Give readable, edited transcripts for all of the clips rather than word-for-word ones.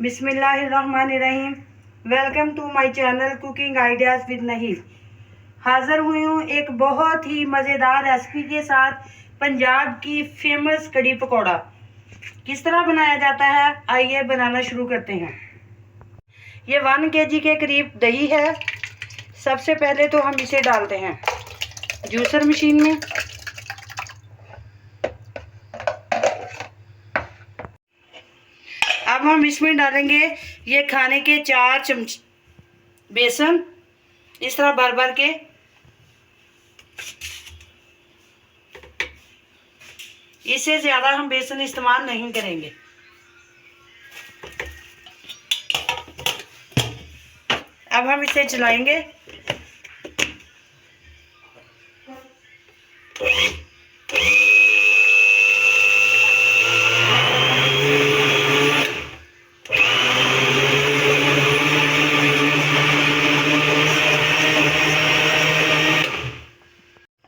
बिस्मिल्लाहिर्रहमानिर्रहीम। Welcome to my channel cooking ideas with Nahid. हाज़िर हुई हूँ एक बहुत ही मज़ेदार रेसिपी के साथ। पंजाब की फेमस कड़ी पकौड़ा किस तरह बनाया जाता है, आइए बनाना शुरू करते हैं। ये 1 kg के करीब दही है। सबसे पहले तो हम इसे डालते हैं जूसर मशीन में। अब हम इसमें डालेंगे ये खाने के 4 चम्मच बेसन, इस तरह भर भर के। इससे ज़्यादा हम बेसन इस्तेमाल नहीं करेंगे। अब हम इसे चलाएंगे।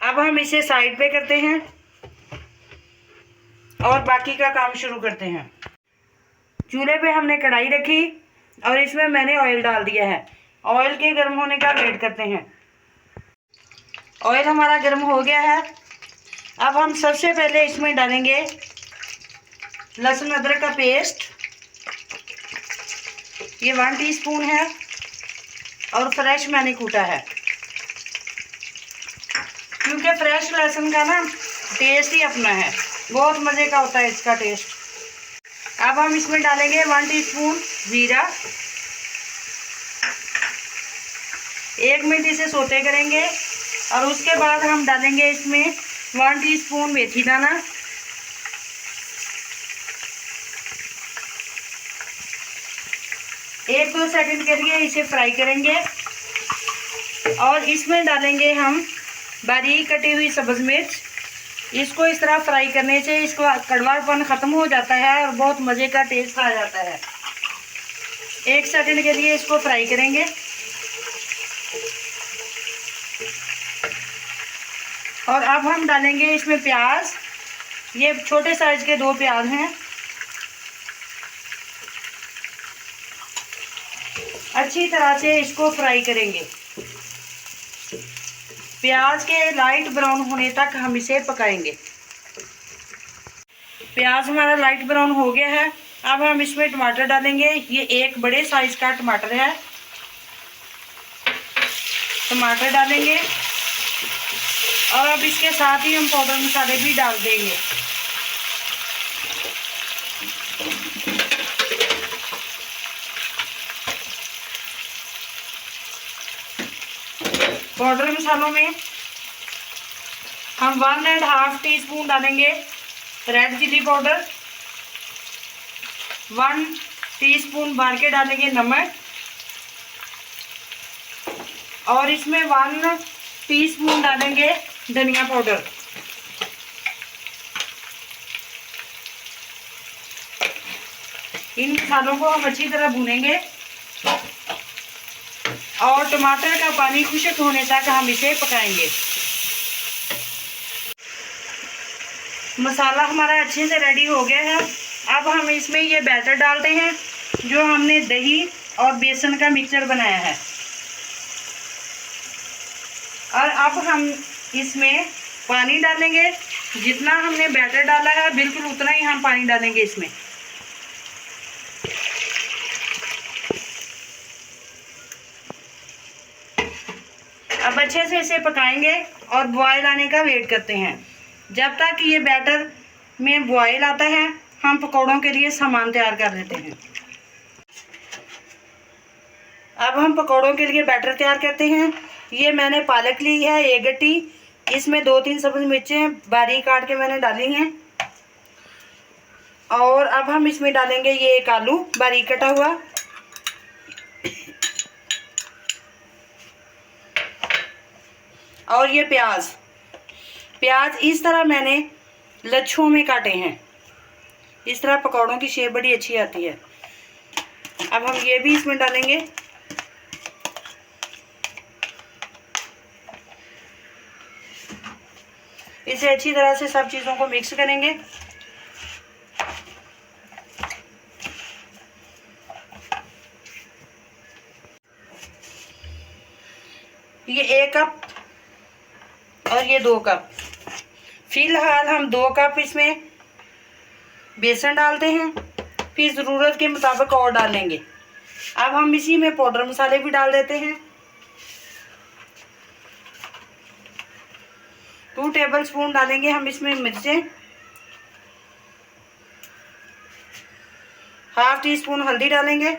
अब हम इसे साइड पे करते हैं और बाकी का काम शुरू करते हैं। चूल्हे पे हमने कढ़ाई रखी और इसमें मैंने ऑयल डाल दिया है। ऑयल के गर्म होने का वेट करते हैं। ऑयल हमारा गर्म हो गया है। अब हम सबसे पहले इसमें डालेंगे लहसुन अदरक का पेस्ट। ये 1 टीस्पून है और फ्रेश मैंने कूटा है, क्योंकि फ्रेश लहसुन का ना टेस्ट ही अपना है, बहुत मज़े का होता है इसका टेस्ट। अब हम इसमें डालेंगे 1 टीस्पून जीरा। 1 मिनट इसे सोते करेंगे और उसके बाद हम डालेंगे इसमें 1 टीस्पून मेथी दाना। एक दो सेकंड के लिए इसे फ्राई करेंगे और इसमें डालेंगे हम बारीक कटी हुई सब्ज़ मिर्च। इसको इस तरह फ्राई करने से इसका कड़वापन ख़त्म हो जाता है और बहुत मज़े का टेस्ट आ जाता है। 1 सेकंड के लिए इसको फ्राई करेंगे और अब हम डालेंगे इसमें प्याज। ये छोटे साइज के 2 प्याज हैं। अच्छी तरह से इसको फ्राई करेंगे। प्याज के लाइट ब्राउन होने तक हम इसे पकाएंगे। प्याज हमारा लाइट ब्राउन हो गया है। अब हम इसमें टमाटर डालेंगे। ये एक बड़े साइज का टमाटर है। टमाटर डालेंगे और अब इसके साथ ही हम पाउडर मसाले भी डाल देंगे। पाउडर मसालों में हम 1.5 टीस्पून डालेंगे रेड चिली पाउडर। 1 टीस्पून भर के डालेंगे नमक और इसमें 1 टीस्पून डालेंगे धनिया पाउडर। इन मसालों को हम अच्छी तरह भूनेंगे और टमाटर का पानी खुश्क होने तक हम इसे पकाएंगे। मसाला हमारा अच्छे से रेडी हो गया है। अब हम इसमें ये बैटर डालते हैं जो हमने दही और बेसन का मिक्सचर बनाया है। और अब हम इसमें पानी डालेंगे। जितना हमने बैटर डाला है बिल्कुल उतना ही हम पानी डालेंगे इसमें। अब अच्छे से इसे पकाएंगे और बॉयल आने का वेट करते हैं। जब तक ये बैटर में बॉयल आता है हम पकौड़ों के लिए सामान तैयार कर लेते हैं। अब हम पकौड़ों के लिए बैटर तैयार करते हैं। ये मैंने पालक ली है 1 गट्टी। इसमें 2-3 सब्ज़ मिर्चें बारीक काट के मैंने डाली हैं। और अब हम इसमें डालेंगे ये 1 आलू बारीक कटा हुआ। और ये प्याज इस तरह मैंने लच्छों में काटे हैं। इस तरह पकौड़ों की शेप बड़ी अच्छी आती है। अब हम ये भी इसमें डालेंगे। इसे अच्छी तरह से सब चीज़ों को मिक्स करेंगे। ये 1 कप और ये 2 कप। फिलहाल हम 2 कप इसमें बेसन डालते हैं, फिर ज़रूरत के मुताबिक और डालेंगे। अब हम इसी में पाउडर मसाले भी डाल देते हैं। 2 टेबलस्पून डालेंगे हम इसमें मिर्चें, ½ टीस्पून हल्दी डालेंगे,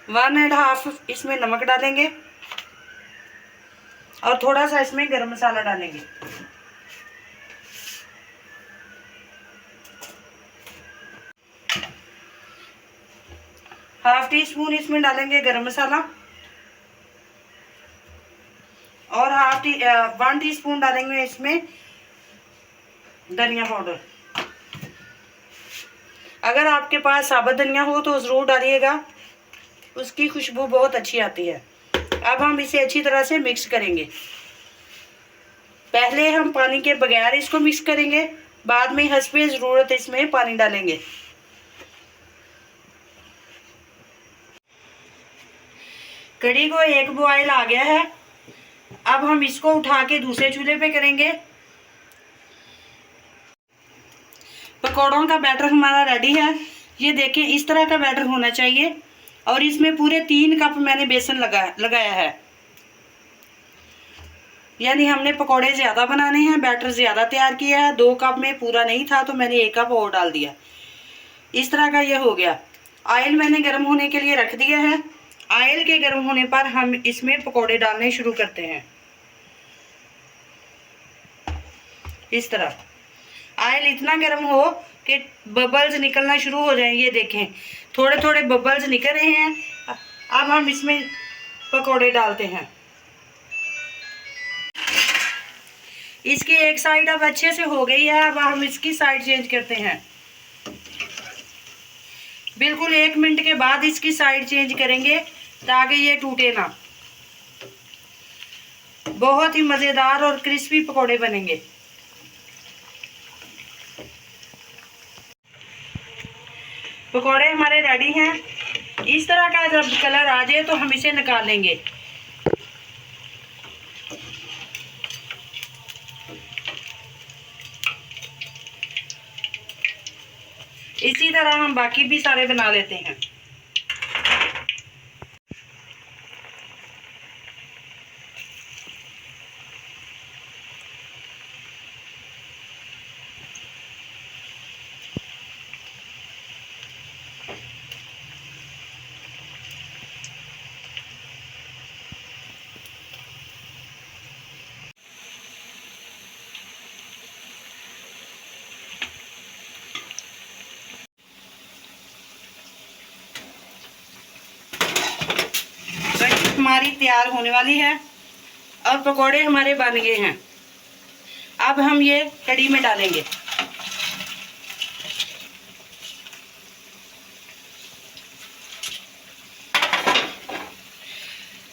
1½ इसमें नमक डालेंगे और थोड़ा सा इसमें गरम मसाला डालेंगे। ½ टीस्पून इसमें डालेंगे गरम मसाला और 1 टीस्पून डालेंगे इसमें धनिया पाउडर। अगर आपके पास साबुत धनिया हो तो ज़रूर डालिएगा, उसकी खुशबू बहुत अच्छी आती है। अब हम इसे अच्छी तरह से मिक्स करेंगे। पहले हम पानी के बगैर इसको मिक्स करेंगे, बाद में हस्बे ज़रूरत इसमें पानी डालेंगे। कढ़ी को 1 बॉयल आ गया है। अब हम इसको उठा के दूसरे चूल्हे पे करेंगे। पकौड़ों का बैटर हमारा रेडी है। ये देखें, इस तरह का बैटर होना चाहिए और इसमें पूरे 3 कप मैंने बेसन लगाया है। यानी हमने पकौड़े ज़्यादा बनाने हैं, बैटर ज़्यादा तैयार किया है। 2 कप में पूरा नहीं था तो मैंने 1 कप और डाल दिया। इस तरह का ये हो गया। ऑयल मैंने गर्म होने के लिए रख दिया है। ऑयल के गर्म होने पर हम इसमें पकौड़े डालने शुरू करते हैं। इस तरह ऑयल इतना गर्म हो कि बबल्स निकलना शुरू हो जाए। ये देखें, थोड़े थोड़े बबल्स निकल रहे हैं। अब हम इसमें पकौड़े डालते हैं। इसकी एक साइड अब अच्छे से हो गई है। अब हम इसकी साइड चेंज करते हैं। बिल्कुल 1 मिनट के बाद इसकी साइड चेंज करेंगे ताकि ये टूटे ना। बहुत ही मज़ेदार और क्रिस्पी पकौड़े बनेंगे। पकौड़े हमारे रेडी हैं। इस तरह का जब कलर आ जाए तो हम इसे निकाल लेंगे। इसी तरह हम बाकी भी सारे बना लेते हैं। हमारी तैयार होने वाली है और पकोड़े हमारे बन गए हैं। अब हम ये कढ़ी में डालेंगे।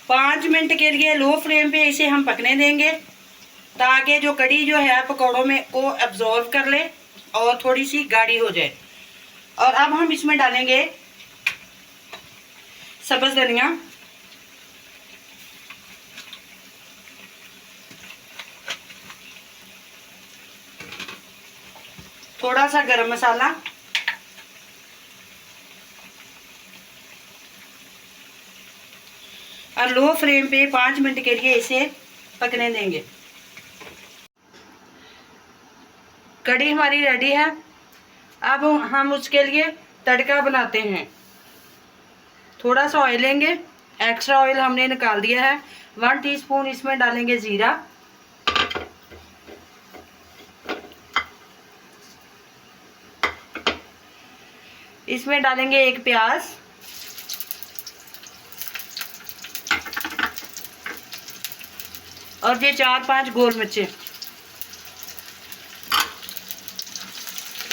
पाँच मिनट के लिए लो फ्लेम पे इसे हम पकने देंगे ताकि जो कढ़ी जो है पकौड़ों में को एब्जॉर्व कर ले और थोड़ी सी गाढ़ी हो जाए। और अब हम इसमें डालेंगे सब्ज़ धनिया, थोड़ा सा गरम मसाला और लो फ्लेम पे 5 मिनट के लिए इसे पकने देंगे। कढ़ी हमारी रेडी है। अब हम उसके लिए तड़का बनाते हैं। थोड़ा सा ऑयल लेंगे, एक्स्ट्रा ऑयल हमने निकाल दिया है। 1 टीस्पून इसमें डालेंगे जीरा, इसमें डालेंगे 1 प्याज, और ये 4-5 गोल मिर्चें।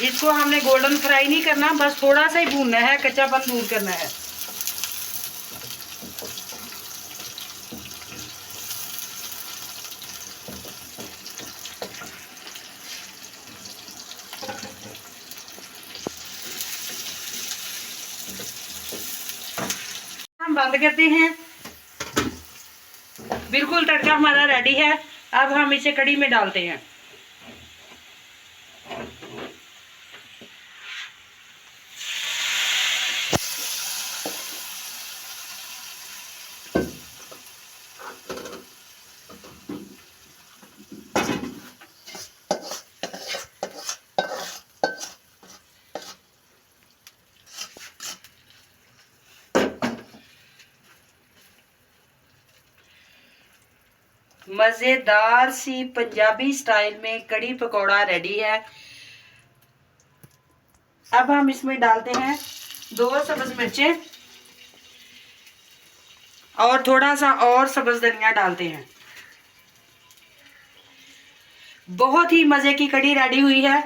इसको हमने गोल्डन फ्राई नहीं करना, बस थोड़ा सा ही भूनना है, कच्चापन दूर करना है। हम बंद करते हैं। बिल्कुल तड़का हमारा रेडी है। अब हम इसे कढ़ी में डालते हैं। मज़ेदार सी पंजाबी स्टाइल में कढ़ी पकौड़ा रेडी है। अब हम इसमें डालते हैं 2 सब्ज मिर्चें और थोड़ा सा और सब्ज धनिया डालते हैं। बहुत ही मज़े की कढ़ी रेडी हुई है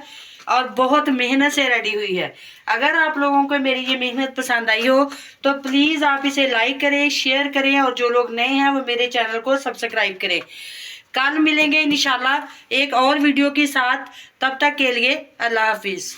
और बहुत मेहनत से रेडी हुई है। अगर आप लोगों को मेरी ये मेहनत पसंद आई हो तो प्लीज़ आप इसे लाइक करें, शेयर करें और जो लोग नए हैं वो मेरे चैनल को सब्सक्राइब करें। कल मिलेंगे इंशाल्लाह एक और वीडियो के साथ। तब तक के लिए अल्लाह हाफिज़।